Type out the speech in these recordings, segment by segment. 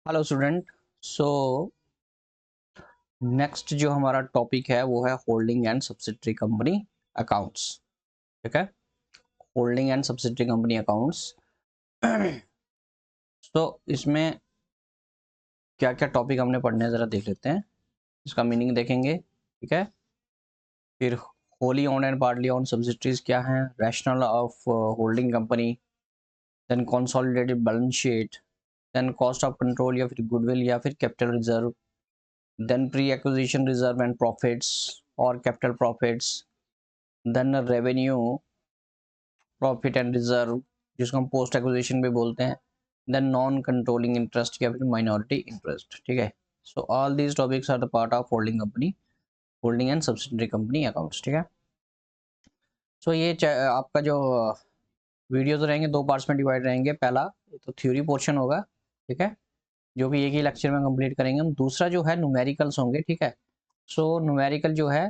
Hello student. So next जो हमारा topic है वो है holding and subsidiary company accounts. ठीक है, holding and subsidiary company accounts. तो इसमें क्या क्या टॉपिक हमने पढ़ने हैं ज़रा देख लेते हैं, इसका मीनिंग देखेंगे। ठीक है, फिर wholly own and partly own subsidiaries क्या हैं, rational of holding company, then consolidated balance sheet, then cost of control या फिर गुडविल या फिर capital reserve, then pre-acquisition reserve and profits or capital profits, then revenue profit and reserve जिसको हम post acquisition भी बोलते हैं, देन नॉन कंट्रोलिंग इंटरेस्ट या फिर माइनॉरिटी इंटरेस्ट। ठीक है, so all these topics are the part of holding company, holding and subsidiary company accounts. ठीक है, सो ये आपका जो वीडियोज रहेंगे दो पार्ट्स में डिवाइड रहेंगे। पहला तो थ्योरी पोर्शन होगा, ठीक है, जो भी एक ही लेक्चर में कंप्लीट करेंगे हम। दूसरा जो है न्यूमेरिकल्स होंगे। ठीक है, सो न्यूमेरिकल जो है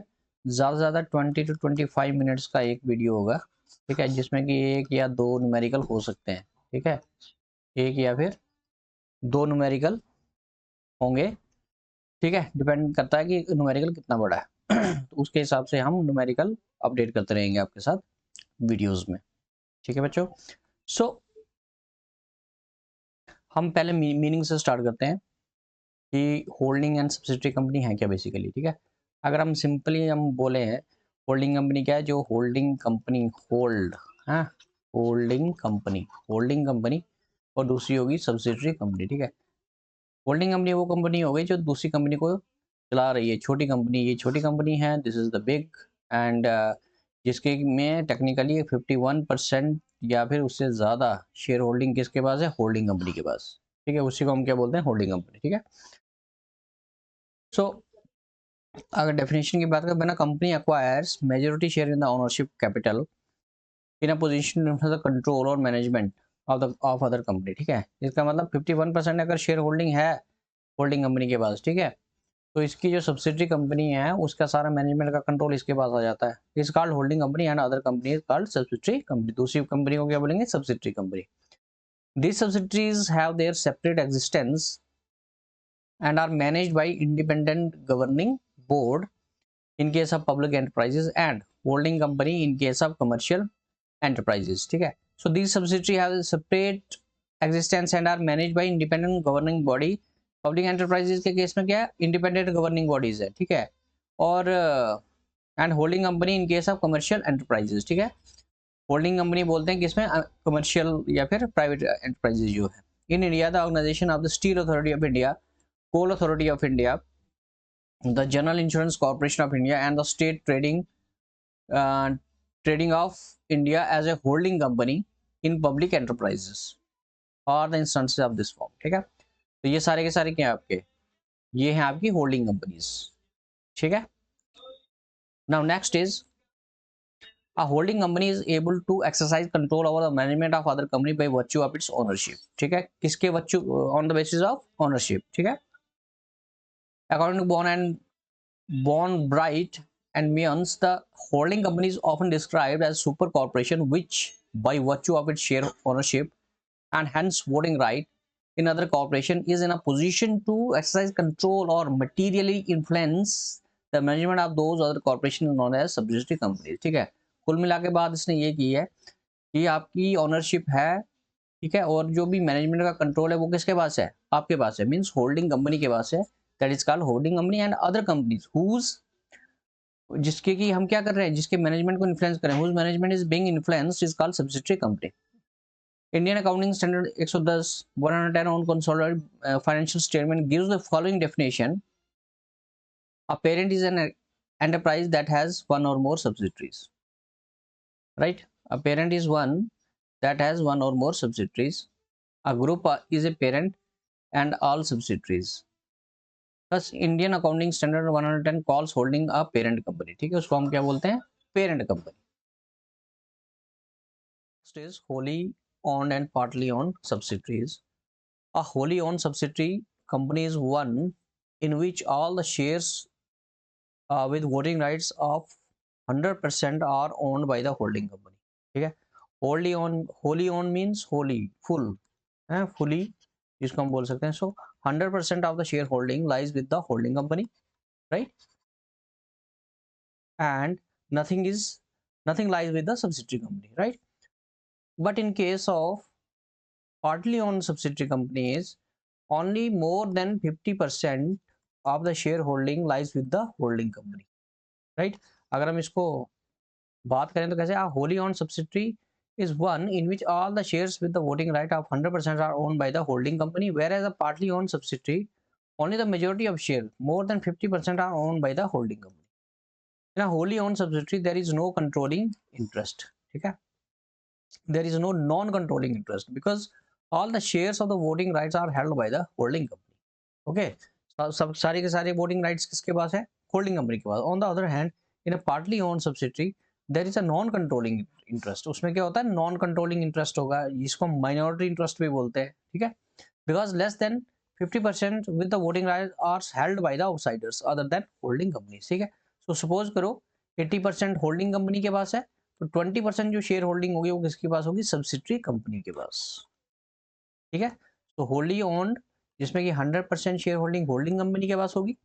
ज़्यादा से ज़्यादा 20 to 25 मिनट्स का एक वीडियो होगा। ठीक है, जिसमें कि एक या दो न्यूमेरिकल हो सकते हैं। ठीक है, एक या फिर दो न्यूमेरिकल होंगे। ठीक है, डिपेंड करता है कि न्यूमेरिकल कितना बड़ा है। तो उसके हिसाब से हम न्यूमेरिकल अपडेट करते रहेंगे आपके साथ वीडियोस में। ठीक है बच्चों, सो हम पहले मीनिंग से स्टार्ट करते हैं कि होल्डिंग एंड सब्सिडरी कंपनी है क्या बेसिकली। ठीक है, अगर हम सिंपली हम बोले हैं होल्डिंग कंपनी क्या है, जो होल्डिंग कंपनी होल्ड है, होल्डिंग कंपनी और दूसरी होगी सब्सिडरी कंपनी। ठीक है, होल्डिंग कंपनी वो कंपनी हो गई जो दूसरी कंपनी को चला रही है। छोटी कंपनी, ये छोटी कंपनी है, this is the big and जिसके में टेक्निकली 51% या फिर उससे ज़्यादा शेयर होल्डिंग किसके पास है, होल्डिंग कंपनी के पास। ठीक है, उसी को हम क्या बोलते हैं, होल्डिंग कंपनी। ठीक है, सो अगर डेफिनेशन की बात करें, बिना company acquires majority share in the ownership capital in a position the control और मैनेजमेंट ऑफ अदर कंपनी। ठीक है, इसका मतलब 51% अगर शेयर होल्डिंग है होल्डिंग कंपनी के पास, ठीक है, तो इसकी जो सब्सिडरी कंपनी है उसका सारा मैनेजमेंट का कंट्रोल इसके पास आ जाता है। इस called holding company and other company is called subsidiary company. दूसरी कंपनी को क्या बोलेंगे, subsidiary company. These subsidiaries have their separate existence and are managed by independent governing board in case of public enterprises and holding company in case of commercial enterprises. ठीक है, so these subsidiaries have separate existence and are managed by independent governing body. Public enterprises के case में क्या है, independent governing bodies है। ठीक है, और and holding company in case of commercial enterprises. ठीक है, होल्डिंग कंपनी बोलते हैं किसमें, कमर्शियल या फिर प्राइवेट एंटरप्राइजेज जो है। In India the organisation of the Steel Authority of India, Coal Authority of India, the General Insurance Corporation of India and the State Trading of India as a holding company in public enterprises or the instances of this form। ठीक है, तो ये सारे के सारे क्या है आपके, ये हैं आपकी होल्डिंग कंपनीज। ठीक है, now next is a holding company is able to exercise control over the management of other company by virtue of its ownership। ठीक है, किसके virtue, on the basis of ownership। ठीक है, according to Born Bright and Meons, the holding company is often described as super corporation which, by virtue of its share ownership and hence voting right in other corporation, is in a position to exercise control or materially influence the management of those other corporation known as subsidiary companies। ठीक है, कुल मिला के बाद इसने ये की है कि आपकी ओनरशिप है, ठीक है, और जो भी मैनेजमेंट का कंट्रोल है वो किसके पास है, आपके पास है, मींस होल्डिंग कंपनी के पास है। That is called holding company and other companies whose, जिसके कि हम क्या कर रहे हैं, जिसके मैनेजमेंट को इन्फ्लुएंस करें, whose management is being influenced is called subsidiary company. Indian accounting standard 110 110 on consolidated financial statement gives the following definition: a parent is an enterprise that has one or more subsidiaries, right? A parent is one that has one or more subsidiaries. A group is a parent and all subsidiaries. Thus Indian accounting standard 110 calls holding a parent company. ठीक है, उसको हम क्या बोलते हैं, parent company. Next is wholly owned and partly owned subsidiaries. A wholly owned subsidiary company is one in which all the shares with voting rights of 100% are owned by the holding company। ठीक है, wholly owned means wholly full, fully जिसको हम बोल सकते हैं। सो 100% of the share holding lies with the holding company, right, and nothing is nothing lies with the subsidiary company, right? But in case of partly owned subsidiary companies, only more than 50% of the shareholding lies with the holding company, right? अगर हम इसको बात करें तो कैसे, a wholly owned subsidiary is one in which all the shares with the voting right of 100% are owned by the holding company, whereas a partly owned subsidiary only the majority of shares more than 50% are owned by the holding company. In a wholly owned subsidiary there is no controlling interest, ठीक है, there is no non-controlling interest because all the shares of the voting rights are held by the holding company. Okay, सब सारे के सारे voting rights किसके पास है, holding company के पास. On the other hand, in a partly owned subsidiary there is a non-controlling interest. उसमें क्या होता है, non-controlling interest होगा, जिसको minority interest भी बोलते हैं, ठीक है, because less than 50% with the voting rights are held by the outsiders other than holding companies, ठीक है. So suppose करो 80% holding company के पास है, तो 20% जो शेयर होल्डिंग होगी वो किसके पास होगी, सब्सिडरी कंपनी के पास, ठीक है. तो होल्डी ओन्ड जिसमें कि 100% शेयर होल्डिंग होल्डिंग कंपनी के पास होगी,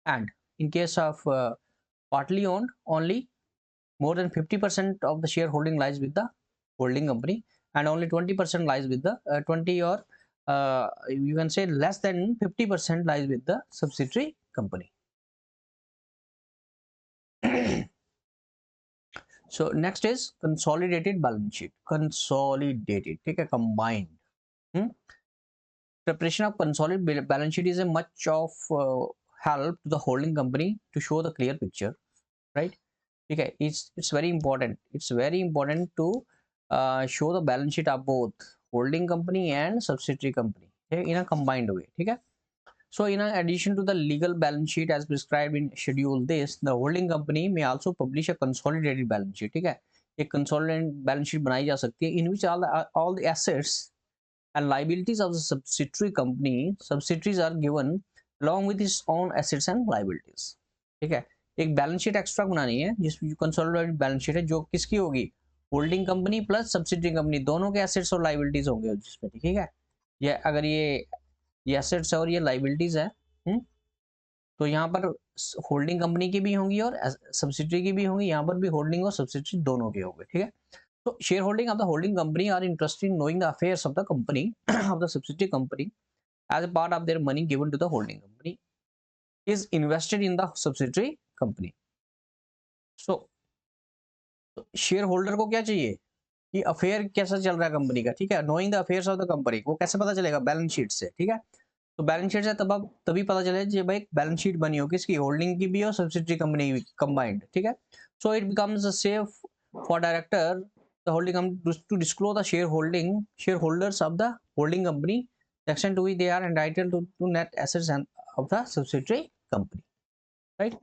and in case of partly owned only more than 50% of the shareholding lies with the holding company and only 20% lies with the 20 or you can say less than 50% lies with the subsidiary company. So next is consolidated balance sheet. Consolidated, ठीक है, combined. Preparation of consolidated balance sheet is a much of help to the holding company to show the clear picture, right? Okay, it's very important. It's very important to show the balance sheet of both holding company and subsidiary company, okay, in a combined way, ठीक है. So in addition to the legal balance sheet as prescribed in schedule this, the holding company may also publish a consolidated balance sheet, ठीक है. एक consolidated balance sheet बनाई जा सकती है in which all the assets and liabilities of the subsidiary company subsidiaries are given along with its own assets and liabilities, ठीक है. एक बैलेंस शीट एक्स्ट्रा बनानी है जिसमें कंसोलिडेटेड बैलेंस शीट है जो किसकी होगी, holding company plus subsidiary company दोनों के एसेट्स और लाइबिलिटीज होंगे जिसमें, ठीक है. ये अगर ये एसेट्स है और ये लाइबिलिटीज है, तो यहाँ पर होल्डिंग कंपनी की भी होंगी और सब्सिडरी की भी होंगी, यहाँ पर भी होल्डिंग और सब्सिडरी दोनों के होंगे, ठीक है. So shareholding of the holding company are interested in knowing the affairs of the company of the subsidiary company as a part of their money given to the holding company is invested in the subsidiary company. So shareholder को क्या चाहिए कि affair कैसा चल रहा है company का, ठीक है, knowing the affairs of the company वो कैसे पता चलेगा, बैलेंस शीट से, ठीक है. तो बैलेंस शीट से तभी पता चले जब भाई बैलेंस शीट बनी हो किसकी, होल्डिंग की भी और सब्सिडियरी कंपनी भी कंबाइंड, ठीक है. So it becomes a safe for director the holding company to disclose the shareholders of the holding company the extent to which they are entitled to net assets of the subsidiary company, right?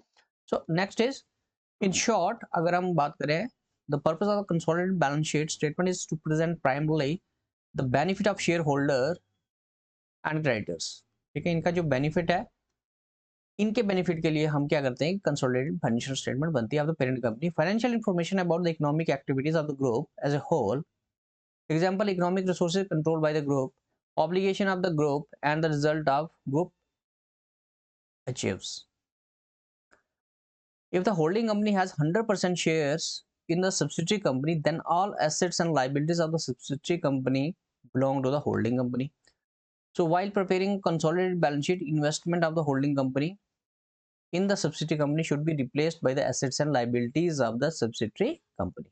So next is, in short, अगर हम बात करें, the purpose of the consolidated balance sheet statement is to present primarily the benefit of shareholder and creditors, ठीक है. इनका जो benefit है, इनके बेनिफिट के लिए हम क्या करते हैं, कंसोलिडेटेड फाइनेंशियल स्टेटमेंट बनती है of the parent company. Financial information about the economic activities of the group as a whole, example economic resources controlled by the group, obligation of the group and the result of group achieves. If the holding company has 100% shares in the subsidiary company, then all assets and liabilities of the subsidiary company belong to the holding company. So while preparing consolidated balance sheet, investment of the holding company in the subsidiary company should be replaced by the assets and liabilities of the subsidiary company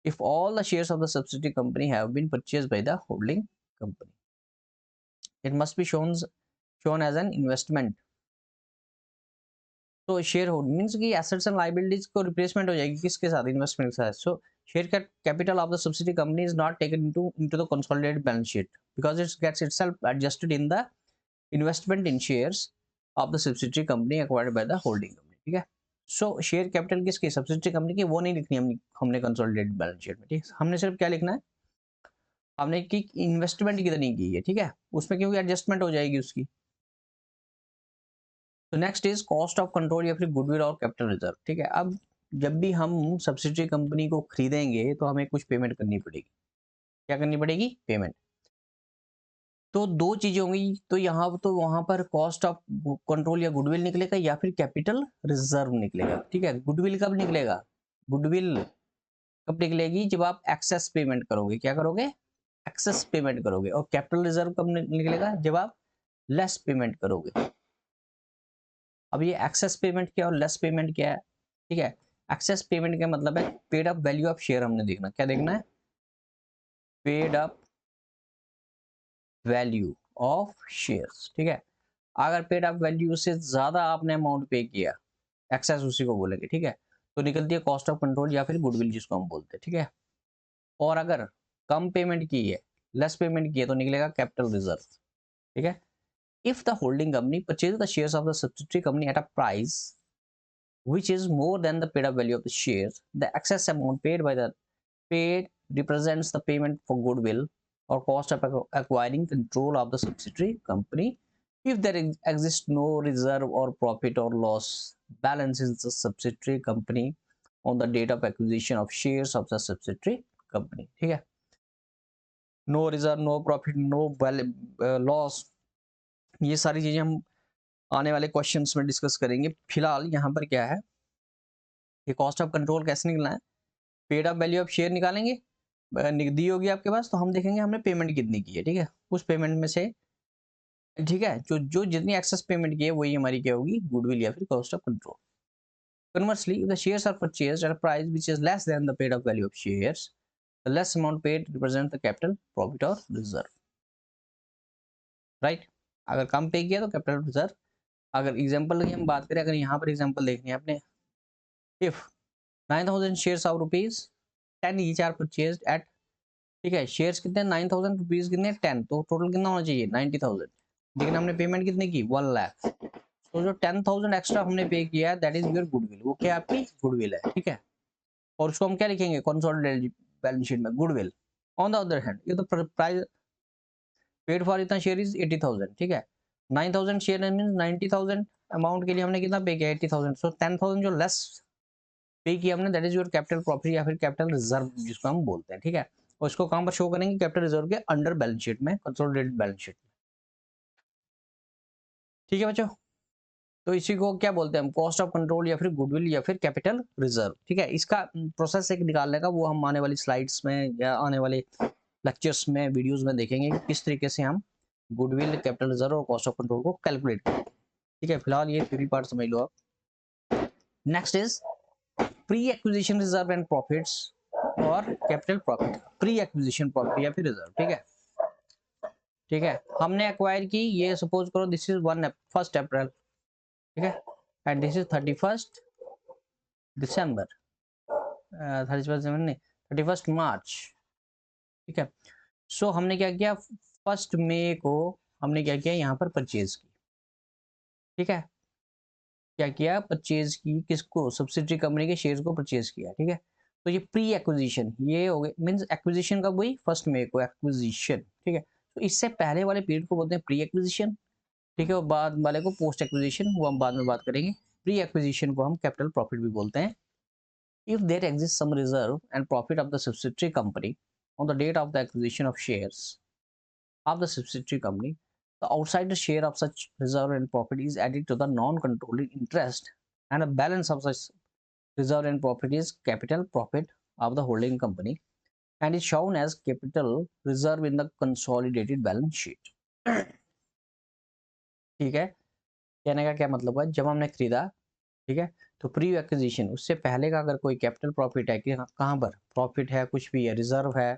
if all the shares of the subsidiary company have been purchased by the holding company. It must be shown as an investment. तो share holding means की assets and liabilities को replacement हो जाएगी किसके साथ, investment के साथ. So share capital of the subsidiary company is not taken into the consolidated balance sheet because it gets itself adjusted in the investment in shares of the subsidiary company acquired by the holding company, ठीक है. So share capital किसकी, subsidiary company की, वो नहीं लिखनी हमने consolidated balance sheet में, ठीक है. हमने सिर्फ क्या लिखना है, हमने की इन्वेस्टमेंट कितनी की है, ठीक है, उसमें क्योंकि एडजस्टमेंट हो जाएगी उसकी. तो next is cost of control या फिर गुडविल और कैपिटल रिजर्व, ठीक है. अब जब भी हम सब्सिडियरी कंपनी को खरीदेंगे तो हमें कुछ पेमेंट करनी पड़ेगी. क्या करनी पड़ेगी, पेमेंट. तो दो चीजें होंगी, तो यहाँ तो वहां पर कॉस्ट ऑफ कंट्रोल या गुडविल निकलेगा या फिर कैपिटल रिजर्व निकलेगा। ठीक है, गुडविल कब निकलेगा? गुडविल कब निकलेगी? जब आप एक्सेस पेमेंट करोगे। क्या करोगे? एक्सेस पेमेंट करोगे। और कैपिटल रिजर्व कब निकलेगा? जब आप लेस पेमेंट करोगे। अब ये एक्सेस पेमेंट क्या और लेस पेमेंट क्या है? ठीक है, एक्सेस पेमेंट का मतलब है paid up value of share. हमने देखना, क्या देखना है? Paid up value of shares. ठीक है, अगर पेड अप वैल्यू से ज्यादा आपने अमाउंट पे किया, एक्सेस उसी को बोलेंगे। ठीक है, तो निकलती है कॉस्ट ऑफ कंट्रोल या फिर गुडविल जिसको हम बोलते हैं। ठीक है, और अगर कम पेमेंट की है, लेस पेमेंट की है, तो निकलेगा कैपिटल रिजर्व। ठीक है, if the holding company purchase the shares of the subsidiary company at a price which is more than the paid up value of the shares, the excess amount paid represents the payment for goodwill or cost of acquiring control of the subsidiary company. If there exists no reserve or profit or loss balance in the subsidiary company on the date of acquisition of shares of the subsidiary company. ठीक है, no reserve, no profit, no loss, ये सारी चीजें हम आने वाले questions में discuss करेंगे। फिलहाल यहाँ पर क्या है, ये कॉस्ट ऑफ कंट्रोल कैसे निकलना है? Paid up value of share निकालेंगे, दी होगी आपके पास, तो हम देखेंगे हमने पेमेंट कितनी की है। ठीक है, उस पेमेंट में से, ठीक है, जो जो जितनी एक्सेस पेमेंट की है वही हमारी क्या होगी? गुडविल या फिर cost of control. Conversely, if the shares are purchased at a price which is less than the paid up value of shares, the less amount paid represents the capital profit or reserve. Right, अगर कम पे किया तो capital reserve. अगर example की हम बात करें, अगर यहाँ पर एग्जांपल देखनी है आपने, if 9000 shares of rupees 10 each are purchased at, ठीक है, शेयर्स कितने? 9000 रुपीज कितने? 10, तो टोटल कितना होना चाहिए? 90,000। लेकिन हमने पेमेंट कितने की? 1 लाख। तो जो 10,000 एक्स्ट्रा हमने पे किया है, दैट इज योर गुडविल। वो क्या आपकी गुडविल है। ठीक है, और उसको हम क्या लिखेंगे? कंसोलिडेटेड बैलेंस शीट में goodwill. On the other hand, ये तो प्राइस पेड फॉर इतना शेयर इज 80,000। ठीक है, 9000 शेयर मीन 90,000 अमाउंट के लिए हमने कितना पे किया? 80,000। सो 10,000 जो लेस पे किया हमने, that is your capital profit या फिर कैपिटल रिजर्व जिसको हम बोलते हैं। ठीक है, और इसको कहां पर शो करेंगे? कैपिटल रिजर्व के अंडर बैलेंस शीट में, कंसोलिडेटेड बैलेंस शीट में। ठीक है बच्चों, तो इसी को क्या बोलते हैं हम? कॉस्ट ऑफ कंट्रोल या फिर गुडविल या फिर कैपिटल रिजर्व। ठीक है, इसका प्रोसेस एक निकालने का वो हम आने वाली स्लाइड्स में या आने वाले लेक्चर्स में, वीडियोस में देखेंगे कि किस तरीके से हम गुडविल, कैपिटल रिजर्व और कॉस्ट ऑफ कंट्रोल को कैलकुलेट करें। ठीक है, फिलहाल ये थ्री पार्ट समझ लो आप। Next is pre acquisition reserve and profits और capital profit. Pre acquisition profit या फिर रिजर्व। ठीक है, ठीक है, हमने एक्वायर की, ये सपोज करो दिस इज 1 अप्रैल। ठीक है, एंड दिस इज 31 दिसंबर, 31 दिसंबर नहीं, 31 मार्च। ठीक है, सो हमने क्या किया? 1 मई को हमने क्या किया? यहाँ पर परचेज की। ठीक है, क्या किया? परचेज की, किसको? सब्सिडरी कंपनी के शेयर्स को परचेज किया। ठीक है, तो ये प्री एक्विजिशन, ये हो गया, मींस एक्विजिशन कब हुई? 1 मई को एक्विजिशन। ठीक है, तो इससे पहले वाले पीरियड को बोलते हैं प्री एक्विजिशन। ठीक है, और बाद वाले को पोस्ट एक्विजिशन, वो हम बाद में बात करेंगे। प्री एक्विजिशन को हम कैपिटल प्रॉफिट भी बोलते हैं। If there exist some reserve and profit of the subsidiary company on the date of the acquisition of shares of the subsidiary company, the outsider share of such reserve and profit is added to the non-controlling interest, and a balance of such reserve and profit is capital profit of the holding company and is shown as capital reserve in the consolidated balance sheet. ठीक है, कहने का क्या मतलब है? जब हमने खरीदा, ठीक है, तो प्री एक्विजिशन, उससे पहले का अगर कोई कैपिटल प्रॉफिट है कि कहाँ पर प्रॉफिट है, कुछ भी है, रिजर्व है,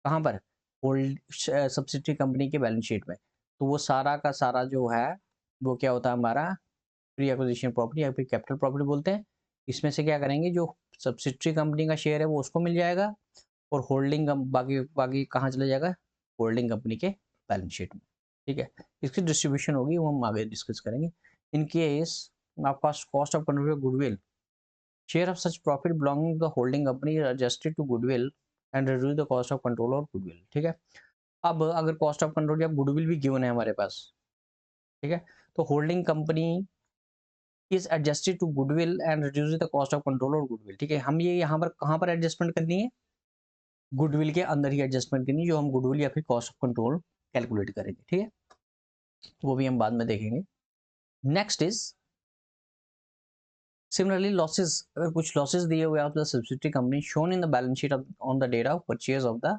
कहाँ पर? होल्ड सब्सिडरी कंपनी के बैलेंस शीट में, तो वो सारा का सारा जो है वो क्या होता है? हमारा प्री एक्विजिशन प्रॉपर्टी या फिर कैपिटल प्रॉपर्टी बोलते हैं। इसमें से क्या करेंगे? जो सब्सिडरी कंपनी का शेयर है वो उसको मिल जाएगा, और होल्डिंग बाकी बाकी कहाँ चला जाएगा? होल्डिंग कंपनी के बैलेंस शीट में। ठीक है, इसकी डिस्ट्रीब्यूशन होगी, वो हम आगे डिस्कस करेंगे। इन केस आपका cost of control goodwill, share of such profit belonging to the holding company adjusted to goodwill and reduce the cost of control और गुडविल। ठीक है, अब अगर कॉस्ट ऑफ कंट्रोल या गुडविल भी गिवन है हमारे पास, ठीक है, तो holding company is adjusted to goodwill and reduce the cost of control और गुडविल। ठीक है, हम ये यहाँ पर कहाँ पर एडजस्टमेंट करनी है? गुडविल के अंदर ही एडजस्टमेंट करनी है, जो हम गुडविल या फिर कॉस्ट ऑफ कंट्रोल कैलकुलेट करेंगे, ठीक है, वो भी हम बाद में देखेंगे। नेक्स्ट इज सिमिलरली लॉसेस, अगर कुछ लॉसेस दिए हुए आप the subsidiary company shown in the balance sheet on the date of purchase of the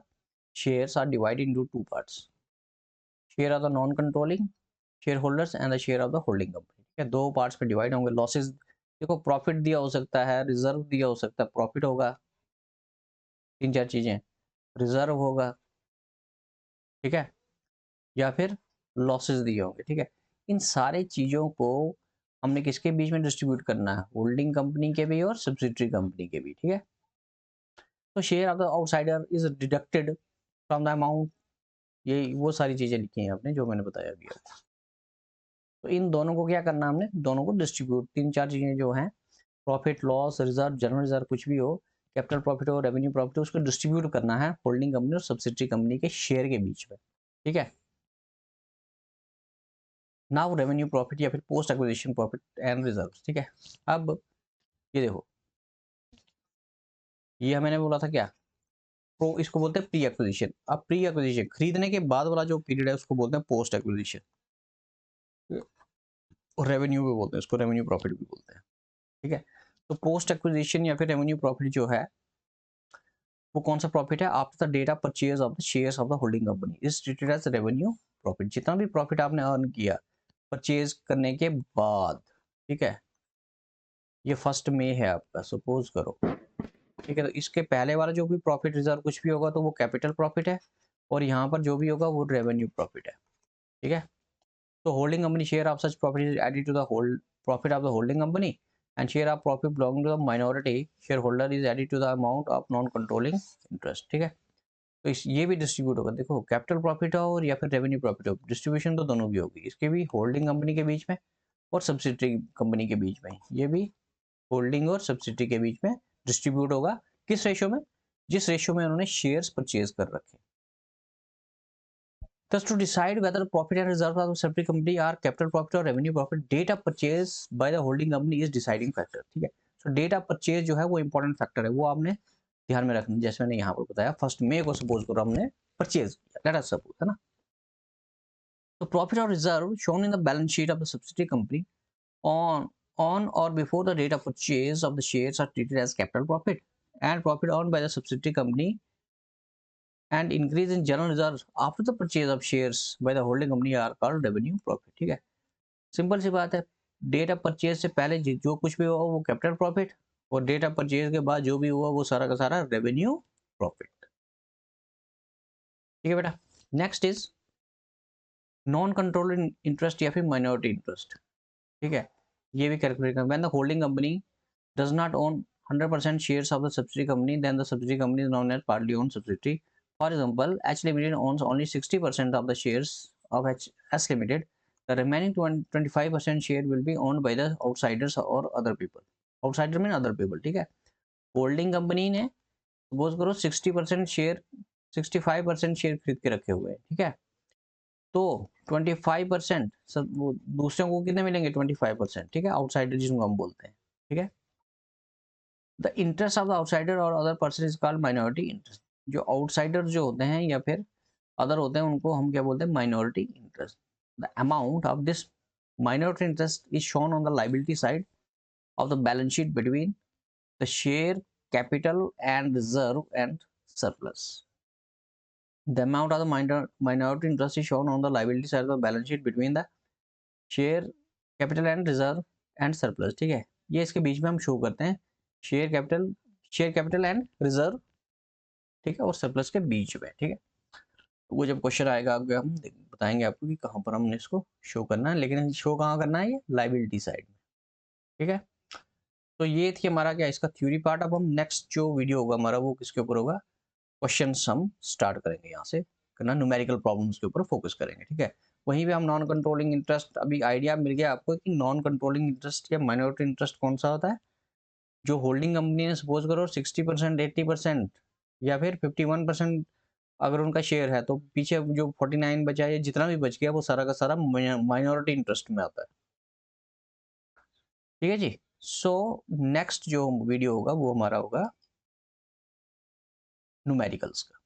shares are divided into two parts, share of the non controlling share holders and the share of the holding company, ठीक है, दो parts में divide होंगे। Losses देखो, profit दिया हो सकता है, रिजर्व दिया हो सकता है, प्रॉफिट होगा, तीन चार चीजें, रिजर्व होगा, ठीक है, या फिर लॉसेस दिए होंगे, ठीक है। इन सारे चीजों को हमने किसके बीच में डिस्ट्रीब्यूट करना है, होल्डिंग कंपनी के भी और सब्सिडरी कंपनी के भी, ठीक है। तो share of the outsider is deducted from the amount, ये वो सारी चीजें लिखी हैं आपने जो मैंने बताया अभी आपको। तो इन दोनों को क्या करना है हमने, दोनों को डिस्ट्रीब्यूट, तीन चार चीजें जो हैं, profit loss reserve general reserve कुछ भी हो, कैपिटल प्रॉफिट हो रेवेन्यू प्रॉफिट हो, उसको डिस्ट्रीब्यूट करना है होल्डिंग कंपनी और सब्सिडरी कंपनी के शेयर के बीच में, ठीक है। नाउ रेवेन्यू प्रॉफिट या फिर post acquisition profit and reserve, ठीक है। अब ये देखो, ये मैंने बोला था क्या, प्रो, इसको बोलते हैं प्री एक्विजिशन। अब प्री एक्विजिशन खरीदने के बाद वाला जो पीरियड है उसको बोलते हैं पोस्ट एक्विजिशन, और रेवेन्यू भी बोलते हैं इसको, रेवेन्यू प्रॉफिट भी बोलते हैं, ठीक है। तो पोस्ट एक्विजिशन या फिर रेवेन्यू प्रॉफिट जो है वो कौन सा प्रॉफिट है, after the date of purchase of the shares of the holding company is treated as revenue profit. जितना भी प्रॉफिट आपने अर्न किया परचेज करने के बाद, ठीक है, ये फर्स्ट में है आपका, सपोज करो, ठीक है, तो इसके पहले वाला जो भी प्रॉफिट रिजर्व कुछ भी होगा तो वो कैपिटल प्रॉफिट है, और यहाँ पर जो भी होगा वो रेवेन्यू प्रॉफिट है, ठीक है। तो holding company share of such profit is added to the hold profit of the holding company and share of profit belonging to the minority share holder is added to the amount of non controlling interest, ठीक है। तो इस ये भी distribute होगा, देखो capital profit हो और या फिर रेवेन्यू प्रॉफिट हो, डिस्ट्रीब्यूशन तो दोनों की होगी, इसके भी होल्डिंग कंपनी के बीच में और सब्सिडरी कंपनी के बीच में, ये भी होल्डिंग और सब्सिडरी के बीच में डिस्ट्रीब्यूट होगा। किस रेशियो में, जिस रेशियो में उन्होंने शेयर्स परचेज कर रखे। Thus, to decide whether profit and reserve of the subsidiary company are capital profit or revenue profit, date of purchase by the holding company is deciding factor, ठीक है। So date of purchase जो है वो important factor है, वो आपने ध्यान में रखना। जैसे मैंने यहाँ पर बताया, फर्स्ट मे को सपोज करो हमने परचेज किया, लेट अस सपोज, है ना। तो प्रॉफिट और reserve shown in the balance sheet of the subsidiary company on or before the date of purchase of the shares are treated as capital profit, and profit earned by the subsidiary company and increase in general reserves after the purchase of shares by the holding company are called revenue profit, ठीक है। Simple सी बात है, date of purchase से पहले जो कुछ भी हुआ वो कैपिटल प्रॉफिट, और डेट ऑफ परचेज के बाद जो भी हुआ वो सारा का सारा रेवेन्यू प्रॉफिट, ठीक है बेटा। Next is non controlling interest या फिर माइनॉरिटी इंटरेस्ट, ठीक है, ये भी कैलकुलेट करना। When the holding company does not own 100% shares of the subsidiary company, then the subsidiary company is known as partly owned subsidiary. For example, H Limited owns only 60% of the shares of S Limited. The remaining 25% share will be owned by the outsiders or other people. Outsider mean other people, ठीक है। Holding company ने suppose करो 60% share 65% share खरीद के रखे हुए हैं, ठीक है। तो 25% सब वो दूसरों को कितने मिलेंगे, 25%, ठीक है, आउटसाइडर जिनको हम बोलते हैं, ठीक है। The interest of the outsider और other person is called minority interest. जो आउटसाइडर जो होते हैं या फिर अदर होते हैं उनको हम क्या बोलते हैं, minority interest. The amount of this minority interest is shown on the liability side of the balance sheet between the share capital and reserve and surplus. The amount of the minority interest is shown on the liability side of the balance sheet between the share capital and reserve and surplus, ठीक है। ये इसके बीच में हम show करते हैं share capital and reserve, ठीक है, और सरप्लस के बीच में, ठीक है। वो जब क्वेश्चन आएगा आगे हम बताएंगे आपको कि कहाँ पर हमने इसको शो करना है, लेकिन शो कहाँ करना है, ये लाइबिलिटी साइड में, ठीक है। तो ये थी हमारा क्या इसका थ्योरी पार्ट। अब हम नेक्स्ट जो वीडियो होगा हमारा वो किसके ऊपर होगा, क्वेश्चन हम स्टार्ट करेंगे यहाँ से करना, न्यूमेरिकल प्रॉब्लम्स के ऊपर फोकस करेंगे, ठीक है। वहीं पे हम नॉन कंट्रोलिंग इंटरेस्ट, अभी आइडिया मिल गया आपको कि नॉन कंट्रोलिंग इंटरेस्ट या माइनॉरिटी इंटरेस्ट कौन सा होता है। जो होल्डिंग कंपनी ने सपोज करो 60% 80% या फिर 51% अगर उनका शेयर है, तो पीछे जो 49 बचा या जितना भी बच गया वो सारा का सारा माइनॉरिटी इंटरेस्ट में आता है, ठीक है जी। सो नेक्स्ट जो वीडियो होगा वो हमारा होगा न्यूमेरिकल्स का।